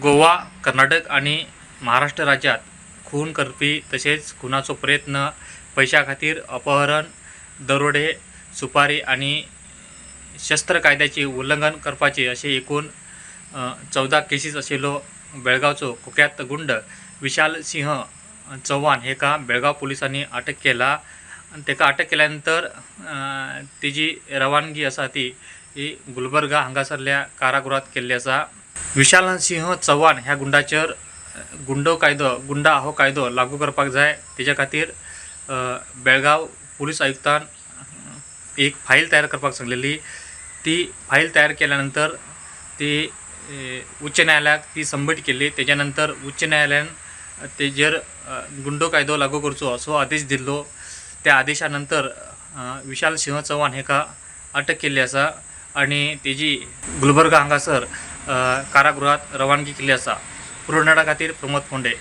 गोवा, कर्नाटक आणि महाराष्ट्र राज्यात खून करपी तसेच खुनाचो प्रयत्न, पैशा खातीर अपहरण, दरोडे, सुपारी आणि शस्त्र कायद्याचे उल्लंघन करपाचे असे एकूण 14 केसीस आशिल्लो बेळगावचो कुख्यात गुंड विशाल सिंह चव्हाण हेका बेळगाव पोलिसांनी अटक केला। तेका अटक केल्यानंतर तेजी रवानगी आसा ती गुलबर्गा हांगासरल्या कारागृहात केल्ली आसा। विशाल सिंह चव्हाण ह्या गुंडाचेर गुंडा हो कायदो लागू करपाक जाय तेच्या खातीर बेळगाव पोलीस आयुक्तान एक फाईल तयार करपाक सांगलेली। ती फाईल तयार केल्यानंतर ती उच्च न्यायालयाक ती सबमीट केली। त्याच्यानंतर उच्च न्यायालयान तेजेर गुंडो कायदो लागू करचो असो आदेश दिल्लो। त्या आदेशानंतर विशाल सिंह चव्हाण हेका अटक केल्ली आसा आणि तेजी गुलबर्गा हांगासर कारागृहात रवानगी केल्ली आसा। पुरवण्याच्या खातीर प्रमोद फोंडे।